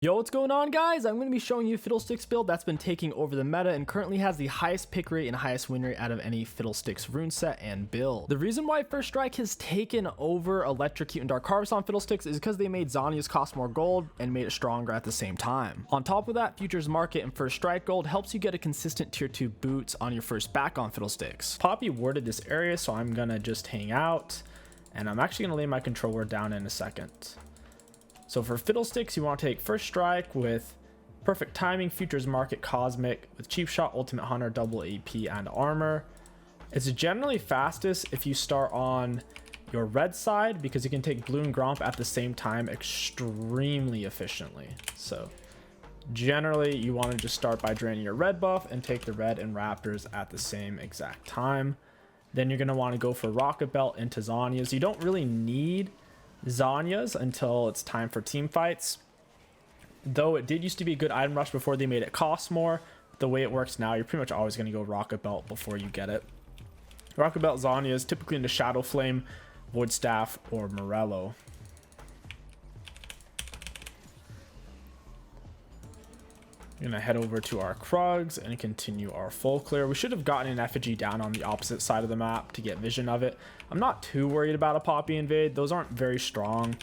Yo, what's going on, guys? I'm going to be showing you Fiddlesticks build that's been taking over the meta and currently has the highest pick rate and highest win rate out of any Fiddlesticks rune set and build. The reason why First Strike has taken over Electrocute and Dark Harvest on Fiddlesticks is because they made Zhonya's cost more gold and made it stronger at the same time. On top of that, Futures Market and First Strike gold helps you get a consistent tier 2 boots on your first back on Fiddlesticks. Poppy warded this area, so I'm going to just hang out, and I'm actually going to lay my controller down in a second. So for Fiddlesticks, you want to take First Strike with Perfect Timing, Futures Market, Cosmic, with Cheap Shot, Ultimate Hunter, double AP, and Armor. It's generally fastest if you start on your red side because you can take Blue and Gromp at the same time extremely efficiently. So generally, you want to just start by draining your red buff and take the red and Raptors at the same exact time. Then you're going to want to go for Rocket Belt into Zhonya's. You don't really need Zhonya's until it's time for team fights, though it did used to be a good item rush before they made it cost more. The way it works now, you're pretty much always going to go Rocket Belt before you get it. Rocket Belt Zhonya's typically into Shadow Flame, Void Staff, or Morello. We're gonna head over to our Krugs and continue our full clear. We should have gotten an effigy down on the opposite side of the map to get vision of it. I'm not too worried about a Poppy invade. Those aren't very strong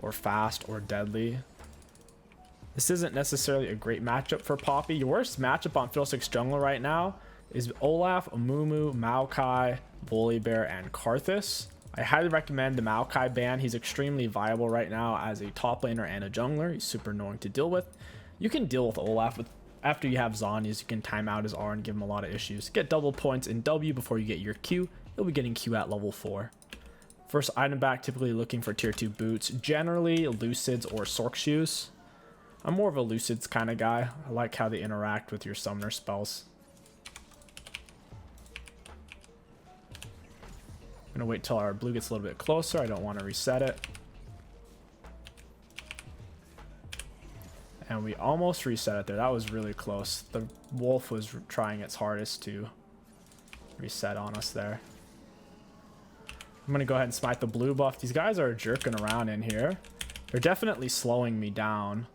or fast or deadly. This isn't necessarily a great matchup for Poppy. Your worst matchup on Fiddlesticks Jungle right now is Olaf, Amumu, Maokai, Volibear, and Karthus. I highly recommend the Maokai ban. He's extremely viable right now as a top laner and a jungler. He's super annoying to deal with. You can deal with Olaf after you have Zhonya's. You can time out his R and give him a lot of issues. Get double points in W before you get your Q. You'll be getting Q at level 4. First item back, typically looking for tier 2 boots, generally Lucids or Sork shoes. I'm more of a Lucids kind of guy. I like how they interact with your summoner spells. I'm gonna wait till our blue gets a little bit closer. I don't want to reset it. And we almost reset it there. That was really close. The wolf was trying its hardest to reset on us there. I'm going to go ahead and smite the blue buff. These guys are jerking around in here. They're definitely slowing me down,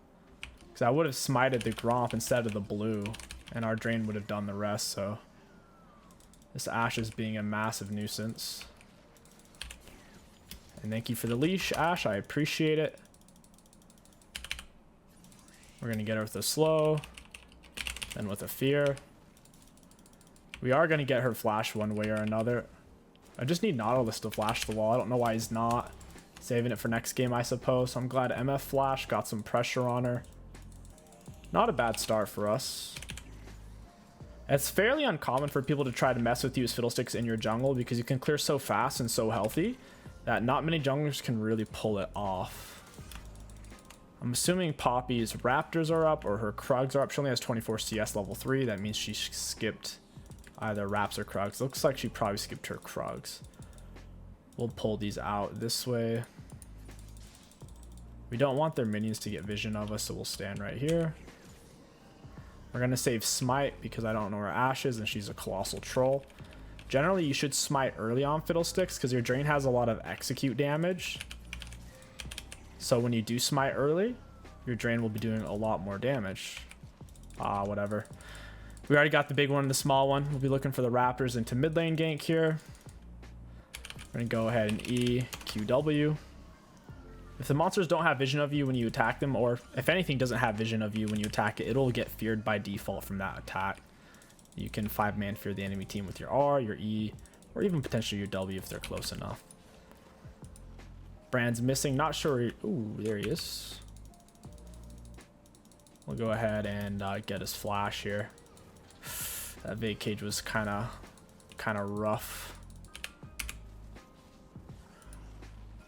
because I would have smited the Gromp instead of the blue, and our drain would have done the rest. So this Ashe is being a massive nuisance. And thank you for the leash, Ashe. I appreciate it. We're going to get her with a slow, then with a fear. We are going to get her flash one way or another. I just need Nautilus to flash the wall. I don't know why he's not. Saving it for next game, I suppose. So I'm glad MF flash got some pressure on her. Not a bad start for us. It's fairly uncommon for people to try to mess with you as Fiddlesticks in your jungle because you can clear so fast and so healthy that not many junglers can really pull it off. I'm assuming Poppy's Raptors are up or her Krugs are up. She only has 24 CS level 3. That means she skipped either Raps or Krugs. Looks like she probably skipped her Krugs. We'll pull these out this way. We don't want their minions to get vision of us, so we'll stand right here. We're going to save Smite because I don't know where Ashe is and she's a colossal troll. Generally, you should Smite early on Fiddlesticks because your drain has a lot of execute damage. So when you do smite early, your drain will be doing a lot more damage. Whatever. We already got the big one and the small one. We'll be looking for the Raptors into mid lane gank here. We're going to go ahead and EQW. If the monsters don't have vision of you when you attack them, or if anything doesn't have vision of you when you attack it, it'll get feared by default from that attack. You can 5-man fear the enemy team with your R, your E, or even potentially your W if they're close enough. Brand's missing, not sure. Ooh, there he is. We'll go ahead and get his flash here. That Vague Cage was kind of rough.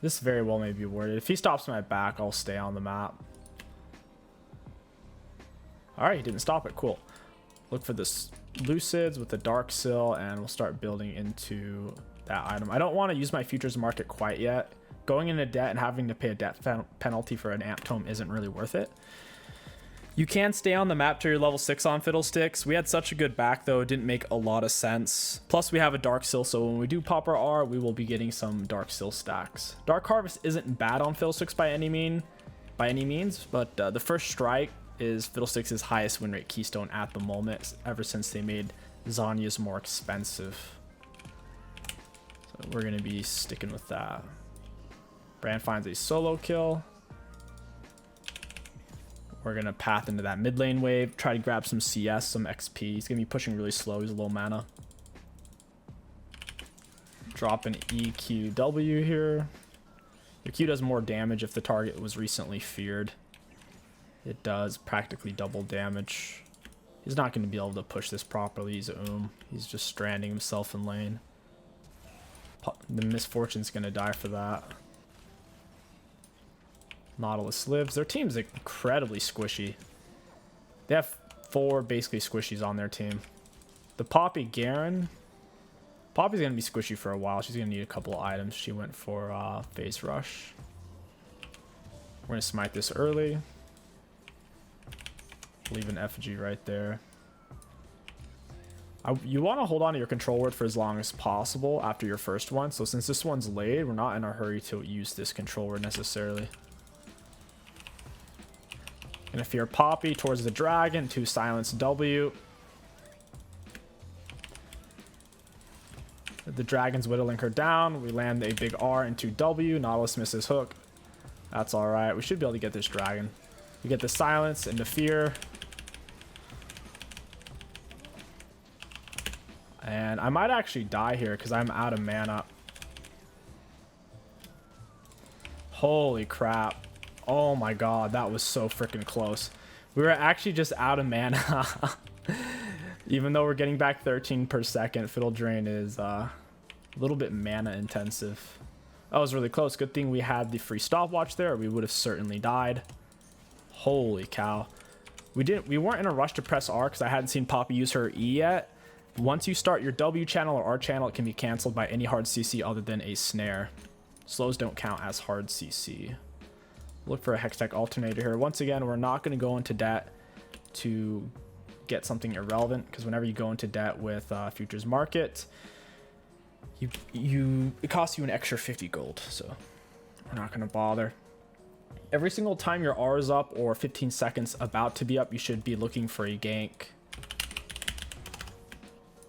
This very well may be worded. If he stops my back, I'll stay on the map. All right, he didn't stop it. Cool. Look for this Lucids with the Dark Sill, and we'll start building into that item. I don't want to use my Futures Market quite yet. Going into debt and having to pay a debt penalty for an amp tome isn't really worth it. You can stay on the map till you're level 6 on Fiddlesticks. We had such a good back though, it didn't make a lot of sense. Plus we have a Dark Sill, so when we do pop our R, we will be getting some Dark Sill stacks. Dark Harvest isn't bad on Fiddlesticks by any mean. by any means, but the first strike is Fiddlesticks' highest win rate keystone at the moment, ever since they made Zanya's more expensive. So we're going to be sticking with that. Brand finds a solo kill. We're going to path into that mid lane wave, try to grab some CS, some XP. He's going to be pushing really slow. He's a low mana. Drop an EQW here. The Q does more damage if the target was recently feared. It does practically double damage. He's not going to be able to push this properly. He's He's just stranding himself in lane. The Misfortune's going to die for that. Nautilus lives. Their team's incredibly squishy. They have 4 basically squishies on their team. The Poppy Garen. Poppy's going to be squishy for a while. She's going to need a couple of items. She went for Phase Rush. We're going to smite this early. Leave an effigy right there. You want to hold on to your control word for as long as possible after your first one. So since this one's laid, we're not in a hurry to use this control word necessarily. Gonna fear Poppy towards the dragon to silence W. The dragon's whittling her down. We land a big R into W. Nautilus misses hook. That's alright. We should be able to get this dragon. We get the silence and the fear. And I might actually die here because I'm out of mana. Holy crap. Oh my god, that was so freaking close. We were actually just out of mana. Even though we're getting back 13 per second, Fiddle Drain is a little bit mana intensive. That was really close. Good thing we had the free stopwatch there, or we would have certainly died. Holy cow. We weren't in a rush to press R because I hadn't seen Poppy use her E yet. Once you start your W channel or R channel, it can be canceled by any hard CC other than a snare. Slows don't count as hard CC. Look for a Hextech alternator here. Once again, we're not going to go into debt to get something irrelevant, because whenever you go into debt with futures market, it costs you an extra 50 gold. So we're not going to bother. Every single time your R is up or 15 seconds about to be up, you should be looking for a gank,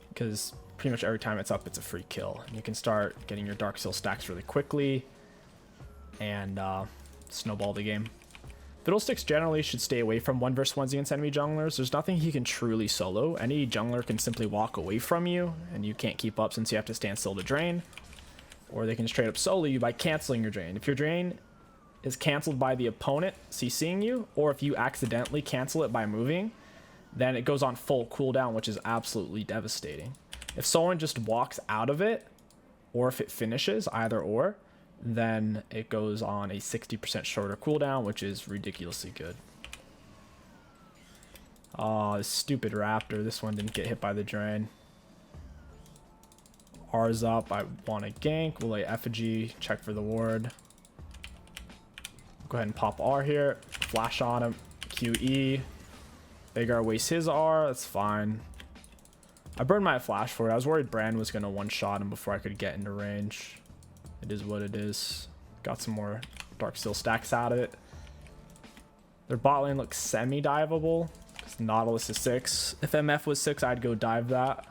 because pretty much every time it's up, it's a free kill. And you can start getting your Dark Seal stacks really quickly and snowball the game. Fiddlesticks generally should stay away from 1 versus 1s against enemy junglers. There's nothing he can truly solo. Any jungler can simply walk away from you, and you can't keep up since you have to stand still to drain. Or they can straight up solo you by canceling your drain. If your drain is canceled by the opponent CCing you, or if you accidentally cancel it by moving, then it goes on full cooldown, which is absolutely devastating. If someone just walks out of it, or if it finishes, either or, then it goes on a 60% shorter cooldown, which is ridiculously good. Oh, this stupid raptor. This one didn't get hit by the drain. R's up. I want a gank. We'll lay effigy. Check for the ward. Go ahead and pop R here. Flash on him. QE. Vagar wastes his R. That's fine. I burned my flash for it. I was worried Brand was going to one-shot him before I could get into range. It is what it is. Got some more Dark Seal stacks out of it. Their bot lane looks semi-diveable. Nautilus is 6. If MF was 6, I'd go dive that.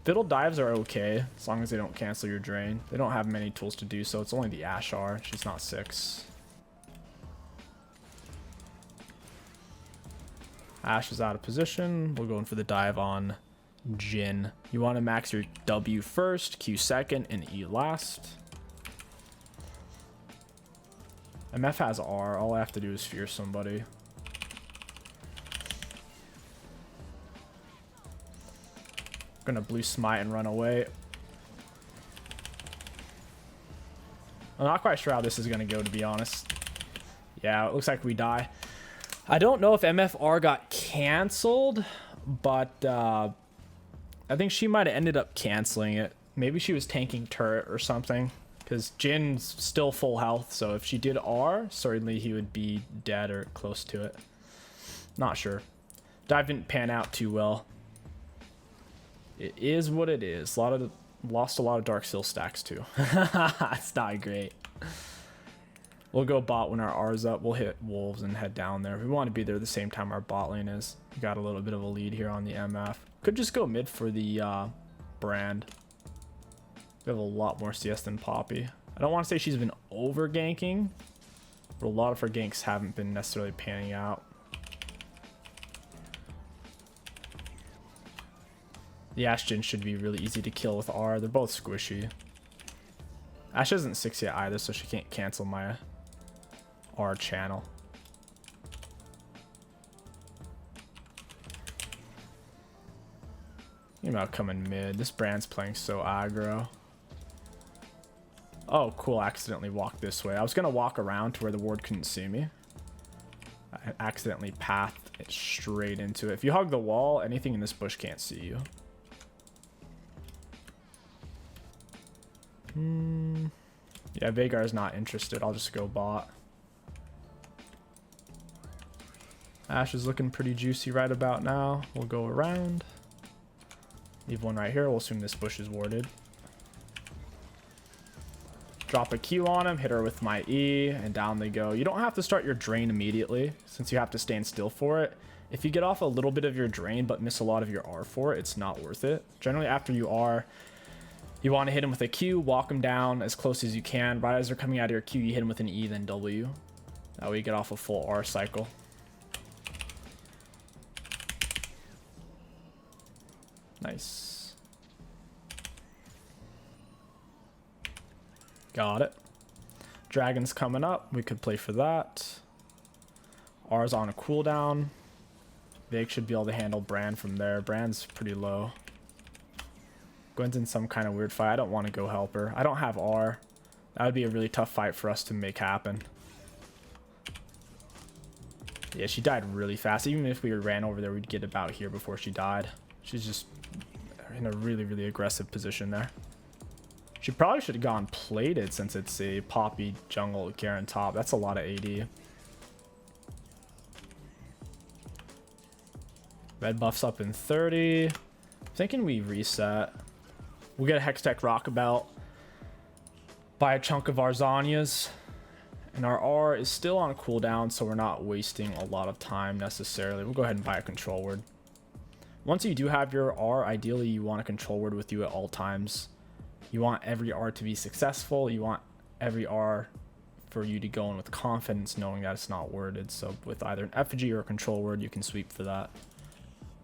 Fiddle dives are okay, as long as they don't cancel your drain. They don't have many tools to do so. It's only the Ashar. She's not 6. Ash is out of position. We're going for the dive on Jhin. You want to max your W first, Q second, and E last. MF has R. All I have to do is fear somebody. Gonna blue smite and run away. I'm not quite sure how this is gonna go, to be honest. Yeah, it looks like we die. I don't know if MFR got canceled, but I think she might have ended up canceling it. Maybe she was tanking turret or something, because Jin's still full health, so if she did R, certainly he would be dead or close to it. Not sure. Dive didn't pan out too well. It is what it is. Lost a lot of Dark Seal stacks too. It's not great. We'll go bot when our R's up. We'll hit wolves and head down there. We want to be there the same time our bot lane is. We got a little bit of a lead here on the MF. Could just go mid for the brand. We have a lot more CS than Poppy. I don't want to say she's been over ganking, but a lot of her ganks haven't been necessarily panning out. The Ashton should be really easy to kill with R. They're both squishy. Ash isn't 6 yet either, so she can't cancel my R channel. Think about coming mid. This brand's playing so aggro. Oh, cool. I accidentally walked this way. I was going to walk around to where the ward couldn't see me. I accidentally pathed it straight into it. If you hug the wall, anything in this bush can't see you. Yeah, Veigar's not interested. I'll just go bot. Ash is looking pretty juicy right about now. We'll go around. Leave one right here. We'll assume this bush is warded. Drop a Q on him, hit her with my E, and down they go. You don't have to start your drain immediately, since you have to stand still for it. If you get off a little bit of your drain, but miss a lot of your R for it, it's not worth it. Generally, after you R, you want to hit him with a Q, walk him down as close as you can. Right as they're coming out of your Q, you hit him with an E, then W. That way you get off a full R cycle. Nice. Got it. Dragon's coming up. We could play for that. R's on a cooldown. Vig should be able to handle Brand from there. Brand's pretty low. Gwen's in some kind of weird fight. I don't want to go help her. I don't have R. That would be a really tough fight for us to make happen. Yeah, she died really fast. Even if we ran over there, we'd get about here before she died. She's just in a really, really aggressive position there. She probably should have gone plated since it's a Poppy jungle Garen top. That's a lot of AD. Red buff's up in 30. Thinking we reset. We'll get a Hextech Rockabelt. Buy a chunk of our Zanyas. And our R is still on cooldown, so we're not wasting a lot of time necessarily. We'll go ahead and buy a control word. Once you do have your R, ideally you want a control word with you at all times. You want every R to be successful. You want every R for you to go in with confidence, knowing that it's not worded. So with either an effigy or a control word, you can sweep for that.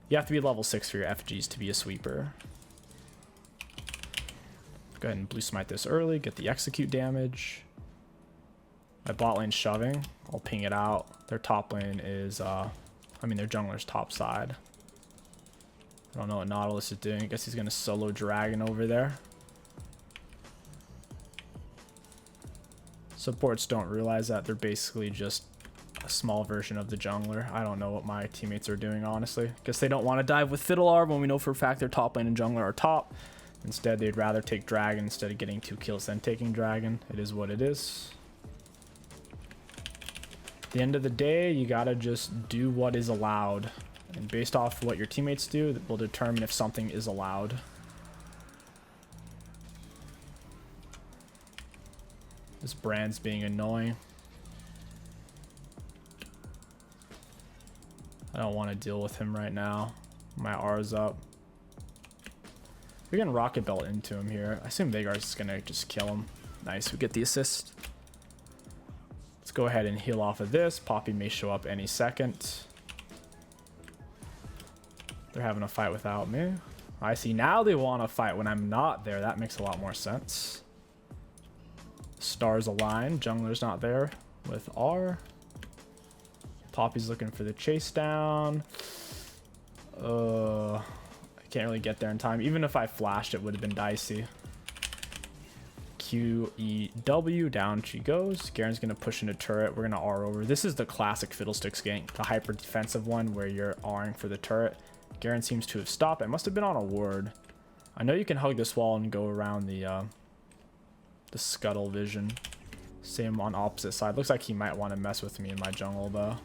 You have to be level 6 for your effigies to be a sweeper. Go ahead and blue smite this early, get the execute damage. My bot lane's shoving. I'll ping it out. Their top lane is, their jungler's top side. I don't know what Nautilus is doing. I guess he's going to solo Dragon over there. Supports don't realize that they're basically just a small version of the jungler. I don't know what my teammates are doing, honestly. Guess they don't want to dive with Fiddler when we know for a fact their top lane and jungler are top. Instead, they'd rather take Dragon instead of getting 2 kills than taking Dragon. It is what it is. At the end of the day, you gotta just do what is allowed. And based off what your teammates do, that will determine if something is allowed. This Brand's being annoying. I don't want to deal with him right now. My R's up. We can rocket belt into him here. I assume Veigar's just gonna just kill him. Nice, we get the assist. Let's go ahead and heal off of this. Poppy may show up any second. They're having a fight without me. I see, now they want to fight when I'm not there. That makes a lot more sense. Stars align. Jungler's not there with R. Poppy's looking for the chase down. I can't really get there in time. Even if I flashed, it would have been dicey. QEW, down she goes. Garen's going to push into turret. We're going to R over. This is the classic Fiddlesticks gank, the hyper defensive one where you're R'ing for the turret. Garen seems to have stopped. I must have been on a ward. I know you can hug this wall and go around the scuttle vision. Same on opposite side. Looks like he might want to mess with me in my jungle though.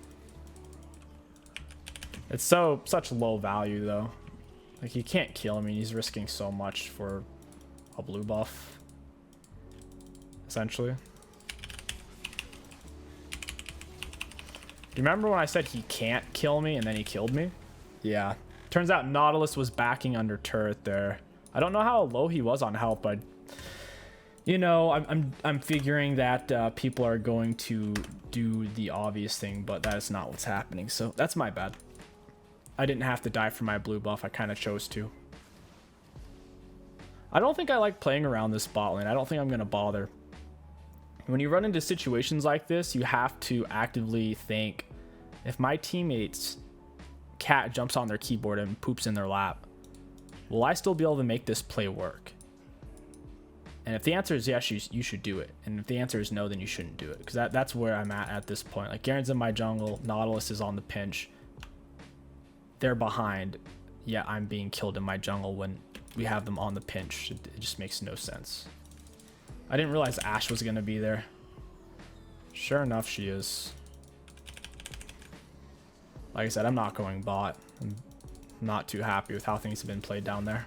It's such low value though. Like, he can't kill me. He's risking so much for a blue buff, essentially. You remember when I said he can't kill me and then he killed me? Yeah. Turns out Nautilus was backing under turret there. I don't know how low he was on health, but you know, I'm figuring that people are going to do the obvious thing, but that is not what's happening. So that's my bad. I didn't have to die for my blue buff. I kind of chose to. I don't think I like playing around this bot lane. I don't think I'm going to bother. When you run into situations like this, you have to actively think, if my teammate's cat jumps on their keyboard and poops in their lap, will I still be able to make this play work? And if the answer is yes, you should do it. And if the answer is no, then you shouldn't do it. Because that's where I'm at this point. Like, Garen's in my jungle. Nautilus is on the pinch. They're behind. Yeah, I'm being killed in my jungle when we have them on the pinch. It just makes no sense. I didn't realize Ashe was going to be there. Sure enough, she is. Like I said, I'm not going bot. I'm not too happy with how things have been played down there.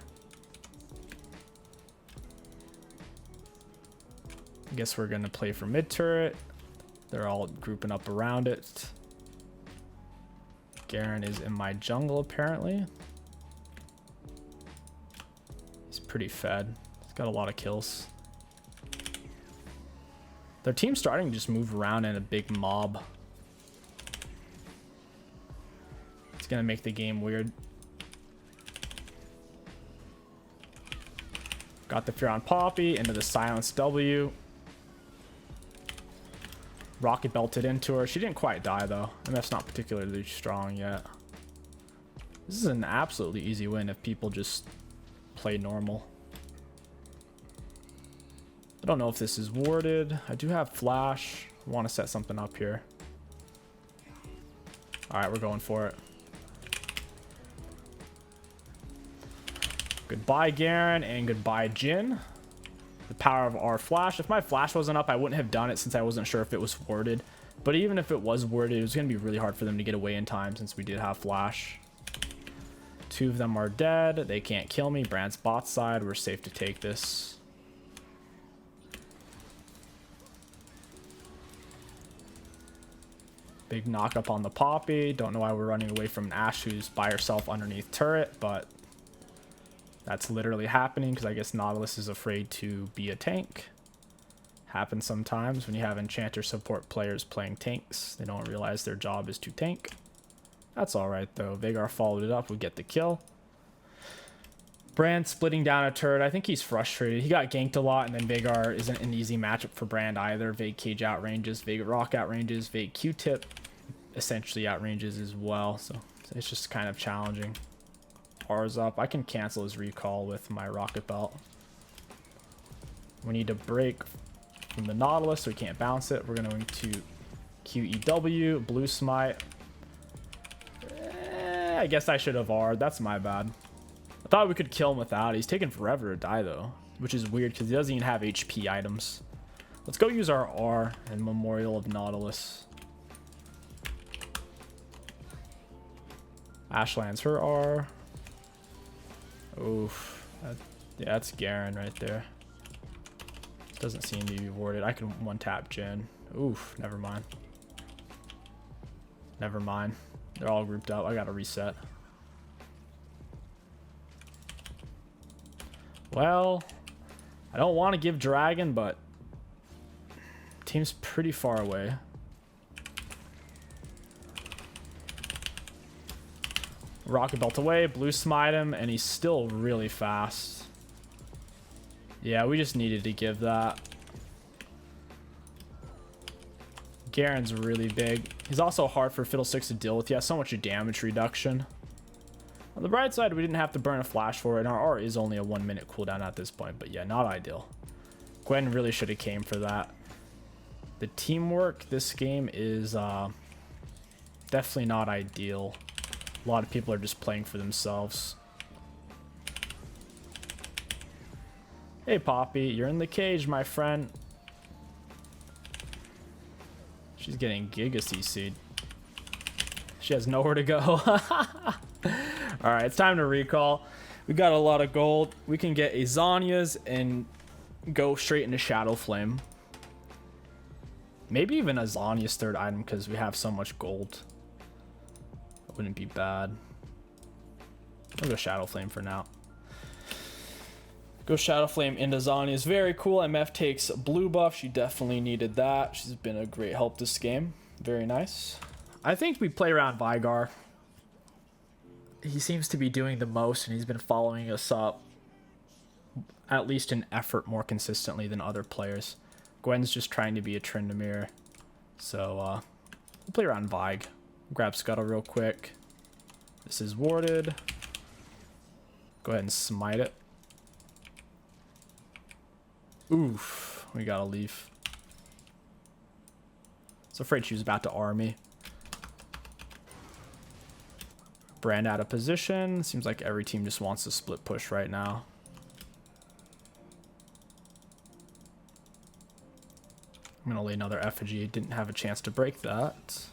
I guess we're going to play for mid turret. They're all grouping up around it. Garen is in my jungle, apparently. He's pretty fed. He's got a lot of kills. Their team's starting to just move around in a big mob. It's going to make the game weird. Got the fear on Poppy into the silence W. Rocket belted into her. She didn't quite die though. And that's not particularly strong yet. This is an absolutely easy win if people just play normal. I don't know if this is warded. I do have flash. I want to set something up here. All right, we're going for it. Goodbye, Garen, and goodbye, Jhin. The power of our flash. If my flash wasn't up, I wouldn't have done it since I wasn't sure if it was warded. But even if it was warded, it was going to be really hard for them to get away in time since we did have flash. Two of them are dead. They can't kill me. Brand's bot side. We're safe to take this. Big knock up on the Poppy. Don't know why we're running away from an Ashe who's by herself underneath turret, but that's literally happening because I guess Nautilus is afraid to be a tank. Happens sometimes when you have enchanter support players playing tanks. They don't realize their job is to tank. That's alright though. Veigar followed it up. We get the kill. Brand splitting down a turret. I think he's frustrated. He got ganked a lot, and then Veigar isn't an easy matchup for Brand either. Vague Cage outranges, Vague Rock outranges, Vague Q-Tip essentially outranges as well. So it's just kind of challenging. R's up. I can cancel his recall with my rocket belt. We need to break from the Nautilus so we can't bounce it. We're going to QEW, blue smite. I guess I should have R'd. That's my bad. I thought we could kill him without. He's taking forever to die though, which is weird because he doesn't even have HP items. Let's go use our R and Memorial of Nautilus. Ashe lands her R. Oof. Yeah, that's Garen right there. Doesn't seem to be warded. I can one tap Jhin. Oof, never mind. Never mind. They're all grouped up. I gotta reset. Well, I don't want to give Dragon, but team's pretty far away. Rocket belt away, blue smite him, and he's still really fast. Yeah, we just needed to give that. Garen's really big. He's also hard for Fiddlesticks to deal with. He has so much damage reduction. On the bright side, we didn't have to burn a flash for it, and our R is only a 1 minute cooldown at this point, but yeah, not ideal. Gwen really should have came for that. The teamwork this game is definitely not ideal. A lot of people are just playing for themselves. Hey Poppy, you're in the cage, my friend. She's getting Giga CC'd. She has nowhere to go. Alright, it's time to recall. We got a lot of gold. We can get a Zanya's and go straight into Shadow Flame. Maybe even Azania's third item because we have so much gold. It wouldn't be bad. I'll go Shadow Flame for now. Go Shadow Flame into Zania is very cool. MF takes blue buff. She definitely needed that. She's been a great help this game. Very nice. I think we play around Vigar. He seems to be doing the most, and he's been following us up, at least in effort, more consistently than other players. Gwen's just trying to be a Tryndamere. So, we'll play around Vig. Grab Scuttle real quick. This is warded. Go ahead and smite it. Oof, we gotta leave. I was afraid she was about to R me. Brand out of position. Seems like every team just wants to split push right now. I'm gonna lay another effigy. Didn't have a chance to break that.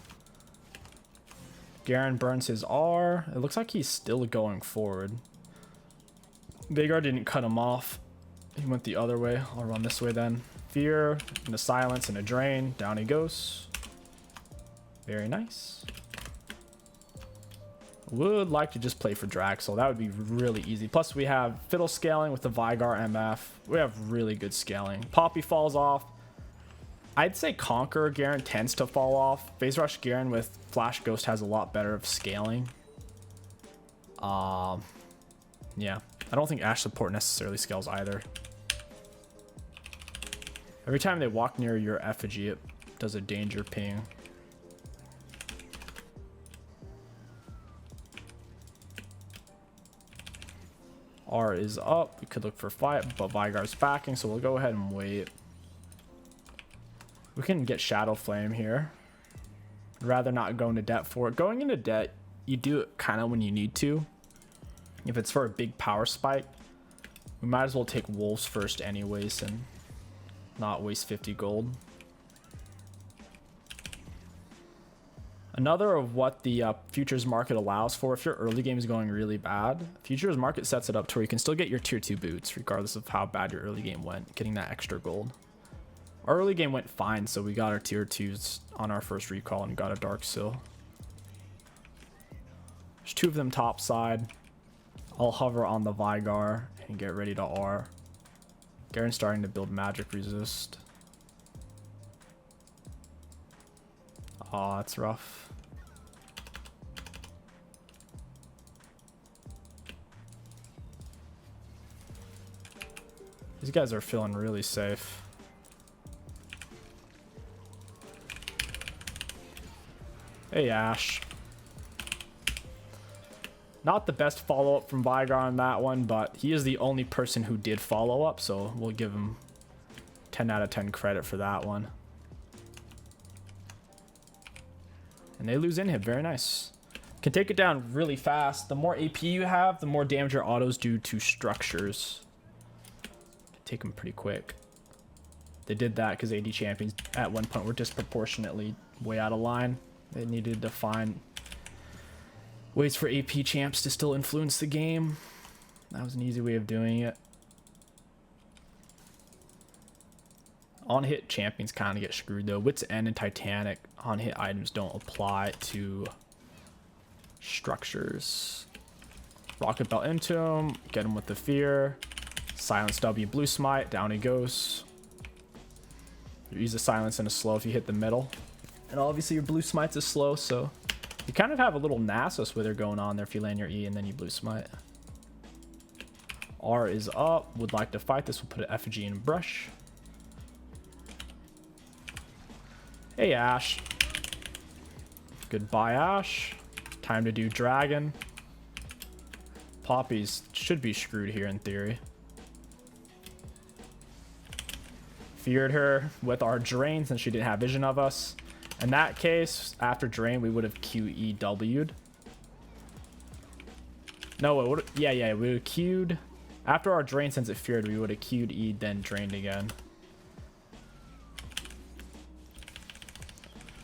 Garen burns his R. It looks like he's still going forward. Veigar didn't cut him off. He went the other way. I'll run this way then. Fear, and a silence, and a drain. Down he goes. Very nice. Would like to just play for Draxel. That would be really easy. Plus we have Fiddle scaling with the Vigar MF. We have really good scaling. Poppy falls off. I'd say Conqueror Garen tends to fall off. Phase Rush Garen with Flash Ghost has a lot better of scaling. Yeah. I don't think Ashe support necessarily scales either. Every time they walk near your effigy, it does a danger ping. R is up. We could look for fight, but Vigar's backing, so we'll go ahead and wait. We can get Shadow Flame here. I'd rather not go into debt for it. Going into debt, you do it kind of when you need to. If it's for a big power spike, we might as well take Wolves first anyways and not waste 50 gold. Another of what the futures market allows for, if your early game is going really bad, futures market sets it up to where you can still get your tier 2 boots regardless of how bad your early game went, getting that extra gold. Our early game went fine, so we got our tier 2s on our first recall and got a Dark Seal. There's two of them top side. I'll hover on the Vigar and get ready to R. Garen's starting to build magic resist. Aw, that's rough. These guys are feeling really safe. Hey, Ashe. Not the best follow-up from Vigar on that one, but he is the only person who did follow up, so we'll give him 10 out of 10 credit for that one. And they lose inhib. Very nice. Can take it down really fast. The more AP you have, the more damage your autos do to structures. Can take them pretty quick. They did that because AD champions at one point were disproportionately way out of line. They needed to find ways for AP champs to still influence the game. That was an easy way of doing it. On hit champions kind of get screwed though. Wits End and Titanic on hit items don't apply to structures. Rocket Belt into him, get him with the fear. Silence W, blue smite, down he goes. You use a silence and a slow if you hit the middle. And obviously your blue smite's a slow, so you kind of have a little Nasus wither going on there if you land your E and then you blue smite. R is up, would like to fight this, we'll put an effigy in brush. Hey, Ashe. Goodbye, Ashe. Time to do dragon. Poppies should be screwed here in theory. Feared her with our drain since she didn't have vision of us. In that case, after drain, we would have QEW'd. No, it would. Yeah, we would have Q'd. After our drain, since it feared, we would have Q'd E, then drained again.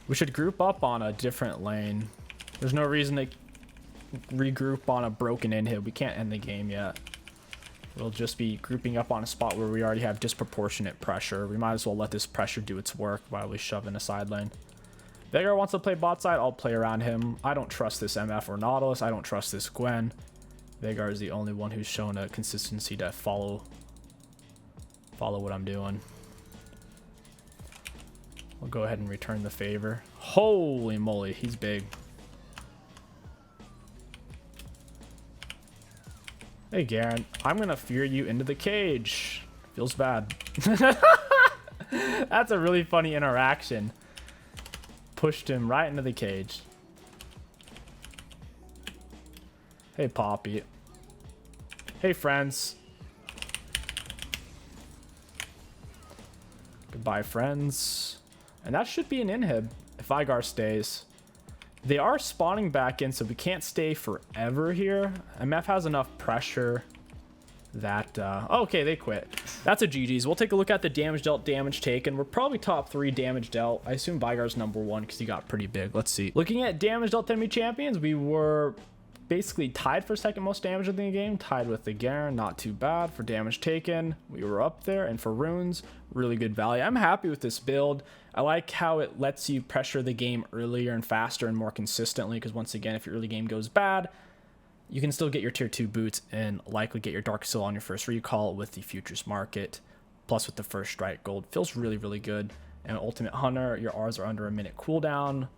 We should group up on a different lane. There's no reason to regroup on a broken inhib. We can't end the game yet. We'll just be grouping up on a spot where we already have disproportionate pressure. We might as well let this pressure do its work while we shove in a side lane. Veigar wants to play bot side. I'll play around him. I don't trust this MF or Nautilus. I don't trust this Gwen. Veigar is the only one who's shown a consistency to follow what I'm doing. We'll go ahead and return the favor. Holy moly, he's big. Hey Garen, I'm gonna fear you into the cage. Feels bad. That's a really funny interaction. Pushed him right into the cage. Hey Poppy. Hey friends. Goodbye friends. And that should be an inhib if Veigar stays. They are spawning back in, so we can't stay forever here. MF has enough pressure that... okay, they quit. That's a GG's. We'll take a look at the damage dealt, damage taken. We're probably top 3 damage dealt. I assume Veigar's number 1 because he got pretty big. Let's see. Looking at damage dealt to enemy champions, we were basically tied for second most damage in the game. Tied with the Garen, not too bad. For damage taken, we were up there. And for runes, really good value. I'm happy with this build. I like how it lets you pressure the game earlier and faster and more consistently, because once again, if your early game goes bad, you can still get your tier 2 boots and likely get your Dark Seal on your first recall with the futures market, plus with the first strike gold. Feels really, really good. And Ultimate Hunter, your R's are under a minute cooldown.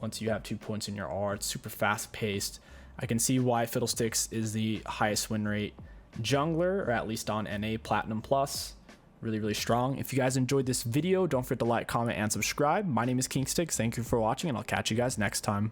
Once you have 2 points in your R, it's super fast paced. I can see why Fiddlesticks is the highest win rate jungler, or at least on NA Platinum Plus. Really, really strong. If you guys enjoyed this video, don't forget to like, comment, and subscribe. My name is Kingsticks. Thank you for watching, and I'll catch you guys next time.